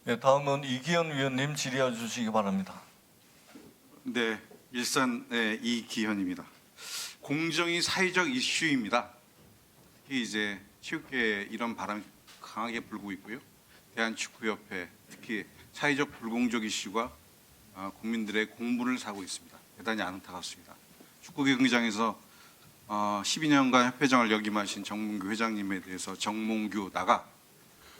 네, 다음은 이기현 위원님 질의해 주시기 바랍니다. 네, 일산의 이기현입니다. 공정이 사회적 이슈입니다. 특히 이제 체육계에 이런 바람이 강하게 불고 있고요. 대한축구협회 특히 사회적 불공정 이슈가 국민들의 공분을 사고 있습니다. 대단히 안타깝습니다. 축구 경기장에서 12년간 협회장을 역임하신 정몽규 회장님에 대해서 정몽규 나가,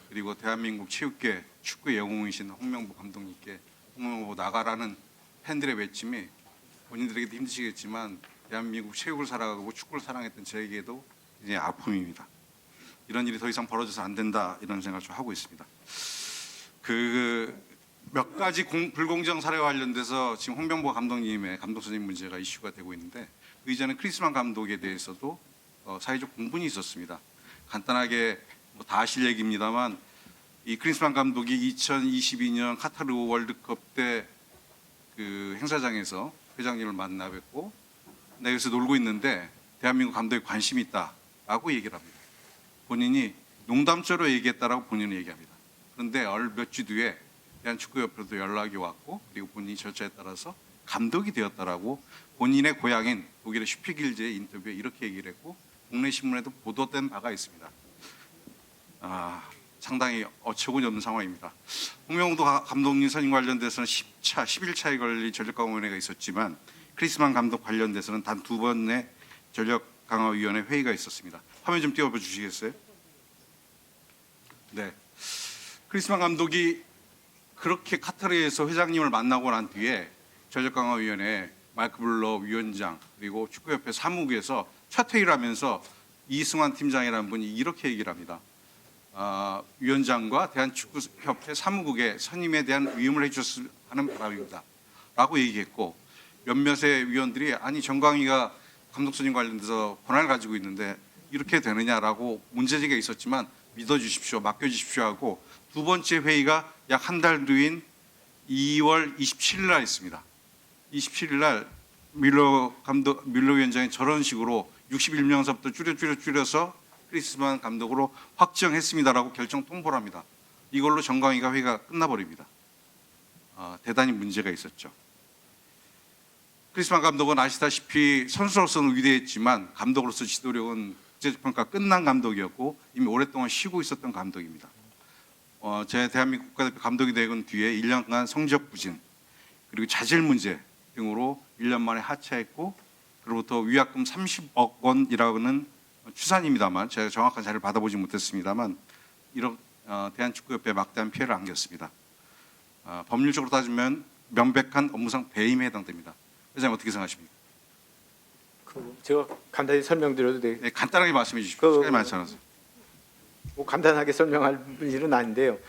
그리고 대한민국 체육계 축구의 영웅이신 홍명보 감독님께 홍명보 나가라는 팬들의 외침이 본인들에게도 힘드시겠지만 대한민국 체육을 사랑하고 축구를 사랑했던 저에게도 이제 아픔입니다. 이런 일이 더 이상 벌어져서 안 된다, 이런 생각을 좀 하고 있습니다. 몇 가지 불공정 사례와 관련돼서 지금 홍명보 감독님의 감독 선임 문제가 이슈가 되고 있는데, 그 이전에 크리스만 감독에 대해서도 사회적 공분이 있었습니다. 간단하게 다 아실 얘기입니다만, 이 크리스만 감독이 2022년 카타르 월드컵 때 그 행사장에서 회장님을 만나 뵙고 내가 여기서 놀고 있는데 대한민국 감독에 관심이 있다라고 얘기를 합니다. 본인이 농담조로 얘기했다라고 본인은 얘기합니다. 그런데 몇 주 뒤에 대한축구협회도 연락이 왔고, 그리고 본인이 절차에 따라서 감독이 되었다라고 본인의 고향인 독일의 슈피길제의 인터뷰에 이렇게 얘기를 했고, 국내 신문에도 보도된 바가 있습니다. 상당히 어처구니 없는 상황입니다. 홍명도 감독님 선임 관련돼서는 11차에 걸린 전력강화위원회가 있었지만, 크리스만 감독 관련돼서는 단 2번의 전력강화위원회 회의가 있었습니다. 화면 좀 띄워봐 주시겠어요? 네. 크리스만 감독이 그렇게 카타르에서 회장님을 만나고 난 뒤에 전력강화위원회 마이크 블러 위원장 그리고 축구협회 사무국에서 첫 회의를 하면서 이승환 팀장이라는 분이 이렇게 얘기를 합니다. 위원장과 대한축구협회 사무국의 선임에 대한 위임을 해주셨으면 하는 바람입니다 라고 얘기했고, 몇몇의 위원들이 아니 정광희가 감독 선임 관련돼서 권한을 가지고 있는데 이렇게 되느냐라고 문제제기가 있었지만 믿어주십시오, 맡겨주십시오 하고, 두 번째 회의가 약 한 달 뒤인 2월 27일 날 있습니다. 27일 날 밀러 위원장이 저런 식으로 61명서부터 줄여서 크리스만 감독으로 확정했습니다라고 결정 통보를 합니다. 이걸로 정광희가 회의가 끝나버립니다. 대단히 문제가 있었죠. 크리스만 감독은 아시다시피 선수로서는 위대했지만 감독으로서 지도력은 국제적 평가 끝난 감독이었고 이미 오랫동안 쉬고 있었던 감독입니다. 제 대한민국 국가대표 감독이 되건 뒤에 1년간 성적 부진 그리고 자질 문제 등으로 1년 만에 하차했고, 그로부터 위약금 30억 원이라고는 추산입니다만 제가 정확한 자료를 받아보지 못했습니다만 이런 대한축구협회에 막대한 피해를 안겼습니다. 법률적으로 따지면 명백한 업무상 배임에 해당됩니다. 회장님 어떻게 생각하십니까? 제가 간단히 설명드려도 돼요? 네, 간단하게 말씀해 주십시오. 시간이 많지 않아서. 간단하게 설명할 일은 아닌데요.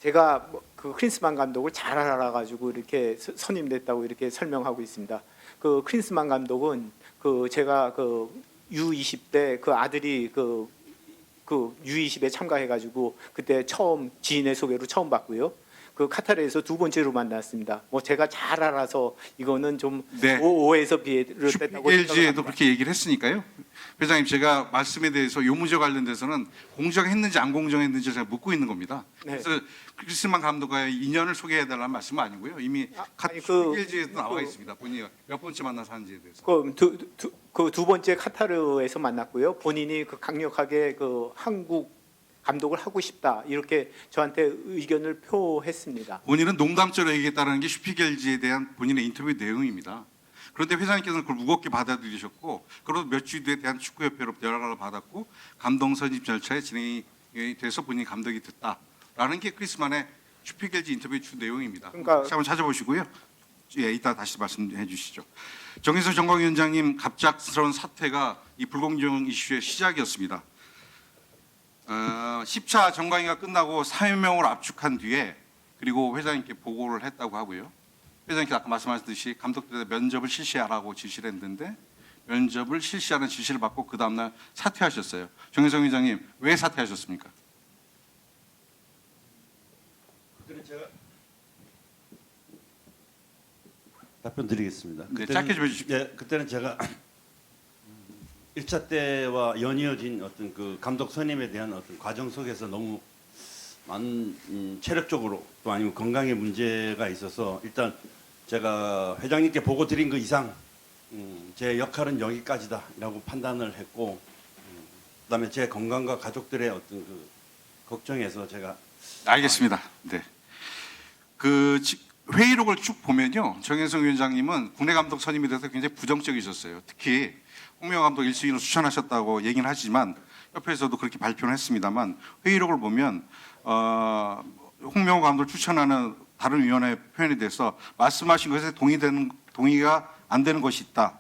제가 그 크린스만 감독을 잘 알아가지고 이렇게 선임됐다고 이렇게 설명하고 있습니다. 그 크린스만 감독은 제가 U20 때 그 아들이 그 U20에 참가해가지고 그때 처음 지인의 소개로 처음 봤고요. 그 카타르에서 두 번째로 만났습니다. 제가 잘 알아서 이거는 좀 네. 오해에서 비롯됐다고 생각합니다. LG에도 그렇게 얘기를 했으니까요. 회장님, 제가 말씀에 대해서 요 문제 관련돼서는 공정했는지 안 공정했는지 제가 묻고 있는 겁니다. 네. 그래서 크리스만 감독과의 인연을 소개해달라는 말씀은 아니고요. 이미 LG에도 나와 있습니다. 본인이 몇 번째 만나서 하는지에 대해서. 두 번째 카타르에서 만났고요. 본인이 강력하게 한국 감독을 하고 싶다 이렇게 저한테 의견을 표했습니다. 본인은 농담조로 얘기했다는 게 슈피겔지에 대한 본인의 인터뷰 내용입니다. 그런데 회장님께서는 그걸 무겁게 받아들이셨고, 그리고 몇 주 뒤에 대한축구협회로부터 연락을 받았고 감독 선임 절차에 진행이 돼서 본인이 감독이 됐다라는 게 크리스만의 슈피겔지 인터뷰 주 내용입니다. 그러니까 한번 찾아보시고요. 예, 이따 다시 말씀해 주시죠. 정인석 정광위원장님 갑작스러운 사태가 이 불공정 이슈의 시작이었습니다. 10차 정강위가 끝나고 사회명을 압축한 뒤에 그리고 회장님께 보고를 했다고 하고요. 회장님께 아까 말씀하셨듯이 감독들에 면접을 실시하라고 지시를 했는데 면접을 실시하는 지시를 받고 그 다음날 사퇴하셨어요. 정혜성 회장님 왜 사퇴하셨습니까? 그때는 제가 답변 드리겠습니다. 네, 짧게 좀 해주십시오. 네, 그때는 제가 1차 때와 연이어진 어떤 그 감독 선임에 대한 어떤 과정 속에서 너무 체력적으로 또 아니면 건강에 문제가 있어서 일단 제가 회장님께 보고 드린 그 이상 제 역할은 여기까지다라고 판단을 했고 그다음에 제 건강과 가족들의 어떤 그 걱정에서 제가 알겠습니다. 네. 회의록을 쭉 보면요, 정혜성 위원장님은 국내 감독 선임에 대해서 굉장히 부정적이셨어요. 특히 홍명보 감독 1순위로 추천하셨다고 얘기는 하지만 협회에서도 그렇게 발표를 했습니다만 회의록을 보면 홍명보 감독을 추천하는 다른 위원회 표현에 대해서 말씀하신 것에 동의가 안 되는 것이 있다.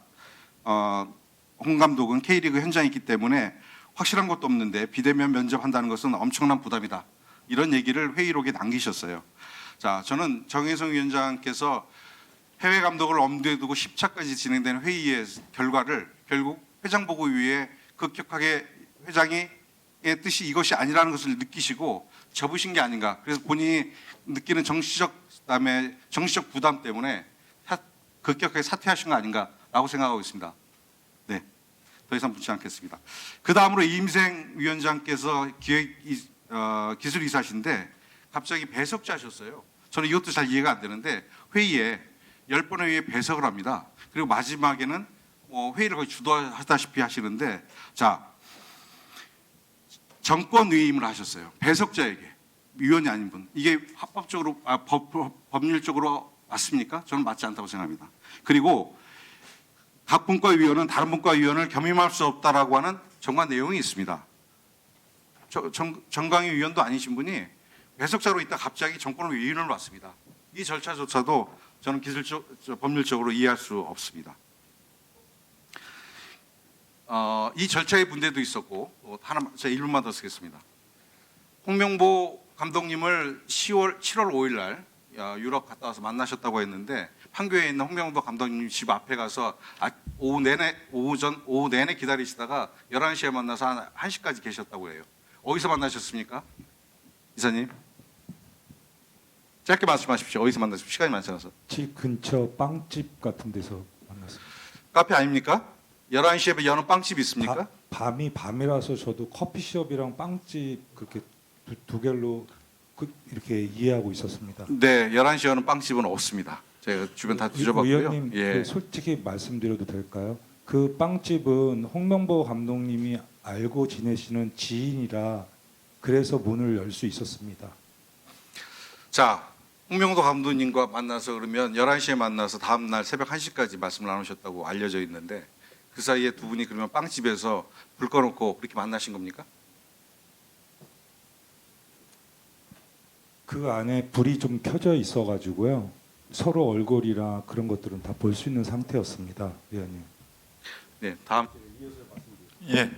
홍 감독은 K리그 현장에 있기 때문에 확실한 것도 없는데 비대면 면접한다는 것은 엄청난 부담이다. 이런 얘기를 회의록에 남기셨어요. 자, 저는 정혜성 위원장께서 해외 감독을 엄두에 두고 10차까지 진행된 회의의 결과를 결국 회장보고위에 급격하게 회장의 뜻이 이것이 아니라는 것을 느끼시고 접으신 게 아닌가. 그래서 본인이 느끼는 정치적 부담 때문에 급격하게 사퇴하신 거 아닌가라고 생각하고 있습니다. 네, 더 이상 묻지 않겠습니다. 그 다음으로 이임생 위원장께서 기술이사신데 갑자기 배석자 하셨어요. 저는 이것도 잘 이해가 안 되는데 회의에 10번의 회의에 배석을 합니다. 그리고 마지막에는 회의를 거의 주도하다시피 하시는데, 자, 정권 위임을 하셨어요. 배석자에게, 위원이 아닌 분. 이게 합법적으로 법률적으로 맞습니까? 저는 맞지 않다고 생각합니다. 그리고 각 분과 위원은 다른 분과 위원을 겸임할 수 없다라고 하는 정관 내용이 있습니다. 정강희 위원도 아니신 분이 배석자로 있다 갑자기 정권을 위임을 받습니다. 이 절차조차도 저는 법률적으로 이해할 수 없습니다. 이 절차의 문제도 있었고 제가 1분만 더 쓰겠습니다. 홍명보 감독님을 7월 5일 날 유럽 갔다 와서 만나셨다고 했는데 판교에 있는 홍명보 감독님 집 앞에 가서 오후 내내 기다리시다가 11시에 만나서 한 1시까지 계셨다고 해요. 어디서 만나셨습니까? 이사님? 짧게 말씀하십시오. 어디서 만나셨습니까? 시간이 많지 않아서. 집 근처 빵집 같은 데서 만났습니다. 카페 아닙니까? 11시에 여는 빵집 있습니까? 밤이라서 저도 커피숍이랑 빵집 그렇게 두 개로 이렇게 이해하고 있었습니다. 네, 11시에 여는 빵집은 없습니다. 제가 주변 다 뒤져봤고요. 의원님, 예. 솔직히 말씀드려도 될까요? 그 빵집은 홍명보 감독님이 알고 지내시는 지인이라 그래서 문을 열 수 있었습니다. 자, 홍명보 감독님과 만나서 그러면 11시에 만나서 다음 날 새벽 1시까지 말씀을 나누셨다고 알려져 있는데 그 사이에 두 분이 그러면 빵집에서 불 꺼놓고 그렇게 만나신 겁니까? 그 안에 불이 좀 켜져 있어가지고요. 서로 얼굴이나 그런 것들은 다 볼 수 있는 상태였습니다, 위원님. 네, 다음. 예.